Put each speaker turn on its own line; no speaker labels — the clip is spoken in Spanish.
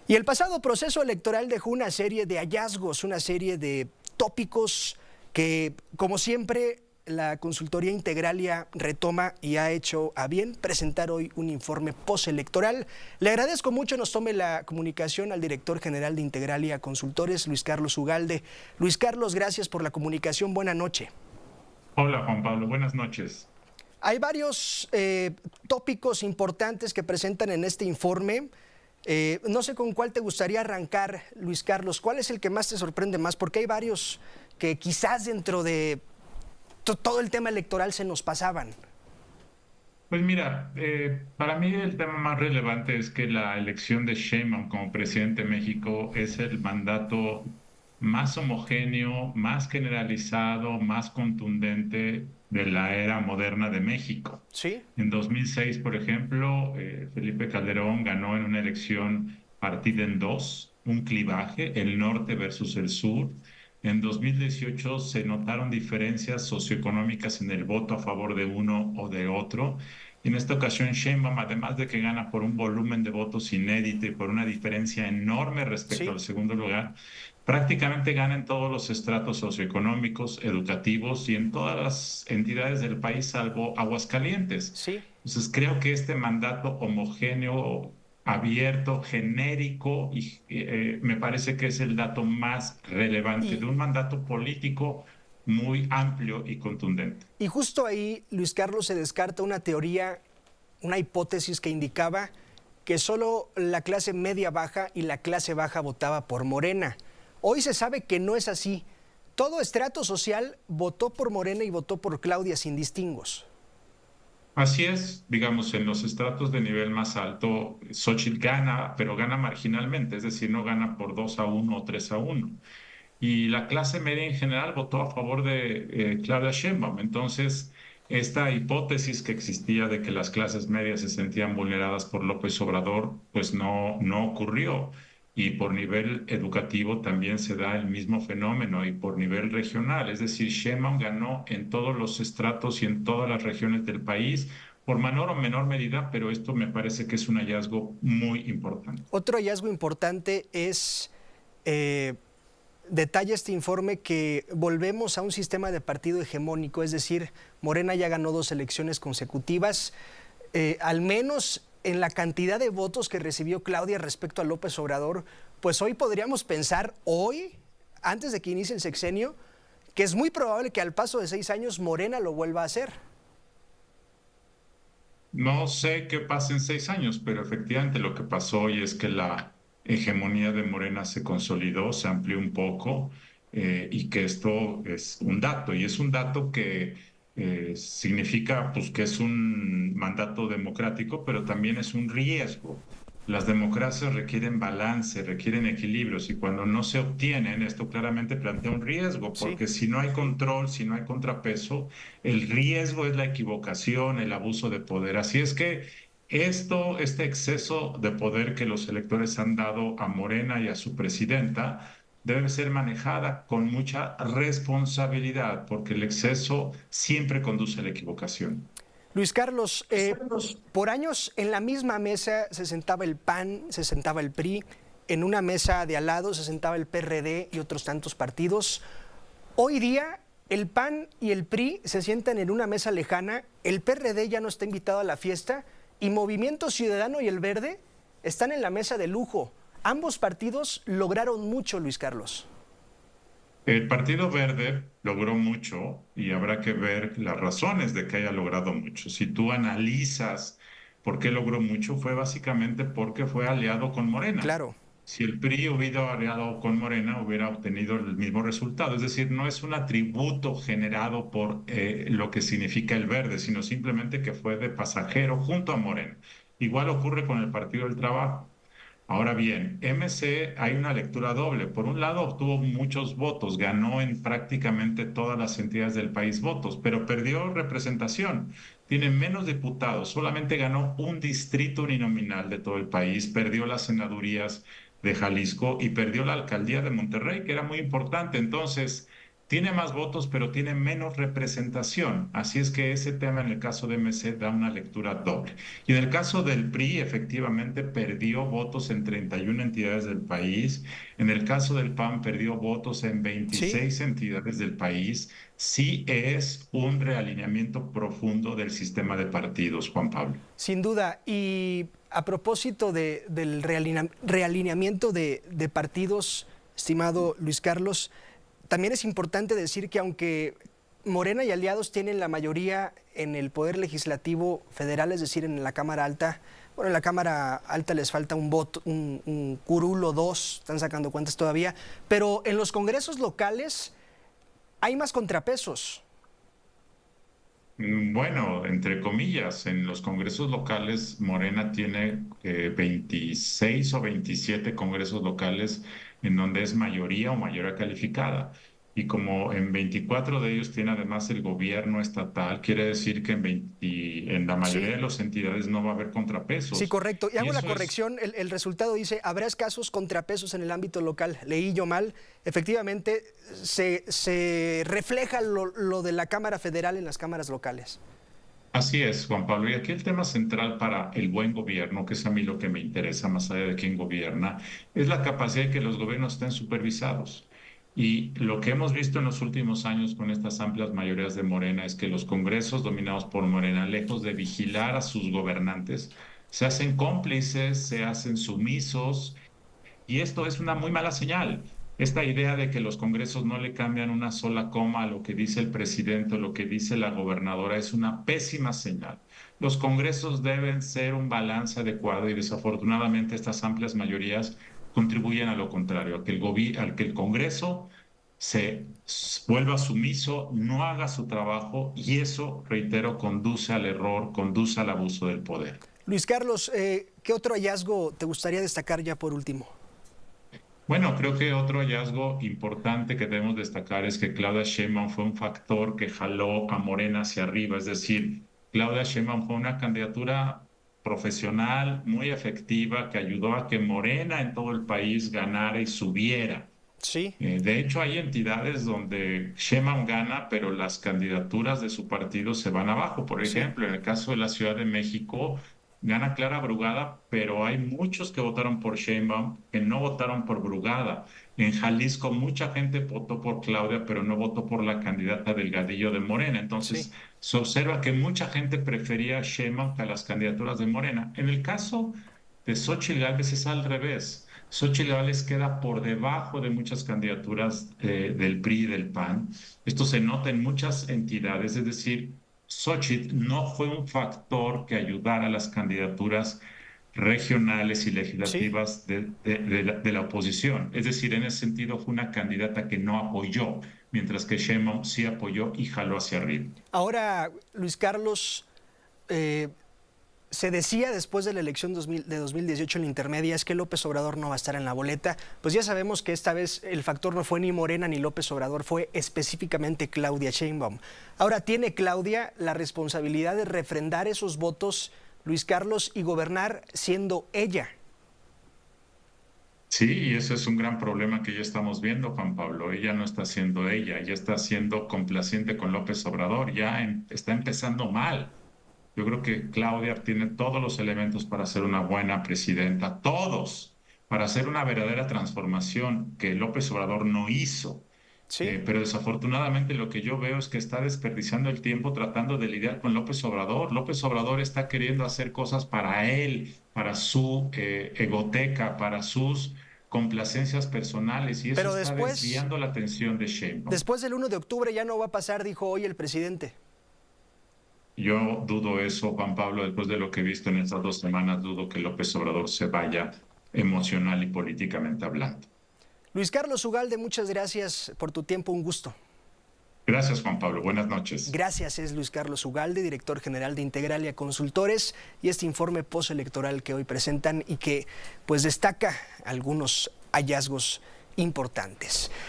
Y el pasado proceso electoral dejó una serie de hallazgos, una serie de tópicos que, como siempre, la consultoría Integralia retoma y ha hecho a bien presentar hoy un informe postelectoral. Le agradezco mucho, nos tome la comunicación al director general de Integralia Consultores, Luis Carlos Ugalde. Luis Carlos, gracias por la comunicación, buena noche.
Hola Juan Pablo, buenas noches.
Hay varios tópicos importantes que presentan en este informe. No sé con cuál te gustaría arrancar, Luis Carlos. ¿Cuál es el que más te sorprende más? Porque hay varios que quizás dentro de todo el tema electoral se nos pasaban.
Pues mira, para mí el tema más relevante es que la elección de Sheinbaum como presidente de México es el mandato más homogéneo, más generalizado, más contundente de la era moderna de México.
¿Sí?
En 2006, por ejemplo, Felipe Calderón ganó en una elección partida en dos, un clivaje, el norte versus el sur. En 2018 se notaron diferencias socioeconómicas en el voto a favor de uno o de otro. Y en esta ocasión, Sheinbaum, además de que gana por un volumen de votos inédito y por una diferencia enorme respecto
¿Sí?
al segundo lugar, prácticamente gana en todos los estratos socioeconómicos, educativos y en todas las entidades del país, salvo Aguascalientes.
¿Sí?
Entonces, creo que este mandato homogéneo, abierto, genérico, y me parece que es el dato más relevante de
Y,
un mandato político muy amplio y contundente.
y justo ahí, Luis Carlos, se descarta una teoría, una hipótesis que indicaba que solo la clase media baja y la clase baja votaba por Morena. Hoy se sabe que no es así. Todo estrato social votó por Morena y votó por Claudia sin distingos.
Así es, digamos, en los estratos de nivel más alto, Xochitl gana, pero gana marginalmente, es decir, no gana por 2-1 o 3-1. Y la clase media en general votó a favor de Claudia Sheinbaum. Entonces, esta hipótesis que existía de que las clases medias se sentían vulneradas por López Obrador, pues no ocurrió. Y por nivel educativo también se da el mismo fenómeno y por nivel regional. Es decir, Sheinbaum ganó en todos los estratos y en todas las regiones del país, por menor o menor medida, pero esto me parece que es un hallazgo muy importante.
Otro hallazgo importante es, detalla este informe, que volvemos a un sistema de partido hegemónico, es decir, Morena ya ganó 2 elecciones consecutivas, al menos en la cantidad de votos que recibió Claudia respecto a López Obrador, pues hoy podríamos pensar, hoy, antes de que inicie el sexenio, que es muy probable que al paso de 6 años Morena lo vuelva a hacer.
No sé qué pasa en 6 años, pero efectivamente lo que pasó hoy es que la hegemonía de Morena se consolidó, se amplió un poco y que esto es un dato y es un dato que significa pues que es un mandato democrático, pero también es un riesgo. Las democracias requieren balance, requieren equilibrios y cuando no se obtienen, esto claramente plantea un riesgo,
Sí.
porque si no hay control, si no hay contrapeso, el riesgo es la equivocación, el abuso de poder. Así es que este exceso de poder que los electores han dado a Morena y a su presidenta debe ser manejada con mucha responsabilidad, porque el exceso siempre conduce a la equivocación.
Luis Carlos, por años en la misma mesa se sentaba el PAN, se sentaba el PRI, en una mesa de al lado se sentaba el PRD y otros tantos partidos. Hoy día el PAN y el PRI se sientan en una mesa lejana, el PRD ya no está invitado a la fiesta y Movimiento Ciudadano y el Verde están en la mesa de lujo. Ambos partidos lograron mucho, Luis Carlos.
El Partido Verde logró mucho y habrá que ver las razones de que haya logrado mucho. Si tú analizas por qué logró mucho, fue básicamente porque fue aliado con Morena.
Claro.
Si el PRI hubiera aliado con Morena, hubiera obtenido el mismo resultado. Es decir, no es un atributo generado por lo que significa el verde, sino simplemente que fue de pasajero junto a Morena. Igual ocurre con el Partido del Trabajo. Ahora bien, MC hay una lectura doble. Por un lado, obtuvo muchos votos, ganó en prácticamente todas las entidades del país votos, pero perdió representación. Tiene menos diputados, solamente ganó un distrito uninominal de todo el país, perdió las senadurías de Jalisco y perdió la alcaldía de Monterrey, que era muy importante. Entonces, tiene más votos, pero tiene menos representación. Así es que ese tema en el caso de MC da una lectura doble. Y en el caso del PRI, efectivamente perdió votos en 31 entidades del país. En el caso del PAN, perdió votos en
Sí,
26 entidades del país. Sí es un realineamiento profundo del sistema de partidos, Juan Pablo.
sin duda. Y a propósito del realineamiento de partidos, estimado Luis Carlos, también es importante decir que aunque Morena y aliados tienen la mayoría en el Poder Legislativo Federal, es decir, en la Cámara Alta, bueno, en la Cámara Alta les falta un voto, un curul o dos, están sacando cuentas todavía, pero en los congresos locales hay más contrapesos.
Bueno, entre comillas, en los congresos locales, Morena tiene 26 o 27 congresos locales en donde es mayoría o mayoría calificada. Y como en 24 de ellos tiene además el gobierno estatal, quiere decir que en la mayoría
Sí,
de las entidades no va a haber
sí,
contrapesos.
correcto. Y
Y
hago la
eso es
corrección, el resultado dice, habrá escasos contrapesos en el ámbito local. Leí yo mal. Efectivamente, se refleja lo de la Cámara Federal en las cámaras locales.
Así es, Juan Pablo. Y aquí el tema central para el buen gobierno, que es a mí lo que me interesa más allá de quién gobierna, es la capacidad de que los gobiernos estén supervisados. Y lo que hemos visto en los últimos años con estas amplias mayorías de Morena es que los congresos dominados por Morena, lejos de vigilar a sus gobernantes, se hacen cómplices, se hacen sumisos y esto es una muy mala señal. Esta idea de que los congresos no le cambian una sola coma a lo que dice el presidente o lo que dice la gobernadora es una pésima señal. Los congresos deben ser un balance adecuado y desafortunadamente estas amplias mayorías contribuyen a lo contrario, a que el Congreso vuelva sumiso, no haga su trabajo y eso, reitero, conduce al error, conduce al abuso del poder.
Luis Carlos, ¿qué otro hallazgo te gustaría destacar ya por último?
Bueno, creo que otro hallazgo importante que debemos destacar es que Claudia Sheinbaum fue un factor que jaló a Morena hacia arriba, es decir, Claudia Sheinbaum fue una candidatura profesional muy efectiva que ayudó a que Morena en todo el país ganara y subiera.
Sí,
De hecho, hay entidades donde Sheinbaum gana, pero las candidaturas de su partido se van abajo. Por
sí,
ejemplo, en el caso de la Ciudad de México, gana Clara Brugada, pero hay muchos que votaron por Sheinbaum que no votaron por Brugada. En Jalisco, mucha gente votó por Claudia, pero no votó por la candidata Delgadillo de Morena.
sí.
Entonces, se observa que mucha gente prefería a Sheinbaum que a las candidaturas de Morena. En el caso de Xóchitl Gálvez es al revés. Xochitl Gálvez queda por debajo de muchas candidaturas del PRI y del PAN. Esto se nota en muchas entidades, es decir, Xochitl no fue un factor que ayudara a las candidaturas regionales y
Sí.
legislativas de la oposición. Es decir, en ese sentido fue una candidata que no apoyó, mientras que Sheinbaum sí apoyó y jaló hacia arriba.
Ahora, Luis Carlos, eh, se decía después de la elección de 2018 en la intermedia es que López Obrador no va a estar en la boleta. Pues ya sabemos que esta vez el factor no fue ni Morena ni López Obrador, fue específicamente Claudia Sheinbaum. Ahora tiene Claudia la responsabilidad de refrendar esos votos, Luis Carlos, y gobernar siendo ella.
Sí, y eso es un gran problema que ya estamos viendo, Juan Pablo. Ella no está siendo ella, ella está siendo complaciente con López Obrador, ya está empezando mal. Yo creo que Claudia tiene todos los elementos para ser una buena presidenta, todos, para hacer una verdadera transformación que López Obrador no hizo.
Sí,
Pero desafortunadamente lo que yo veo es que está desperdiciando el tiempo tratando de lidiar con López Obrador. López Obrador está queriendo hacer cosas para él, para su egoteca, para sus complacencias personales y eso
pero
está
después,
desviando la atención de Sheinbaum.
después del 1 de octubre ya no va a pasar, dijo hoy el presidente.
Yo dudo eso, Juan Pablo, después de lo que he visto en estas 2 semanas, dudo que López Obrador se vaya emocional y políticamente hablando.
Luis Carlos Ugalde, muchas gracias por tu tiempo, un gusto.
Gracias, Juan Pablo. Buenas noches.
Gracias, es Luis Carlos Ugalde, director general de Integralia Consultores, y este informe postelectoral que hoy presentan y que pues destaca algunos hallazgos importantes.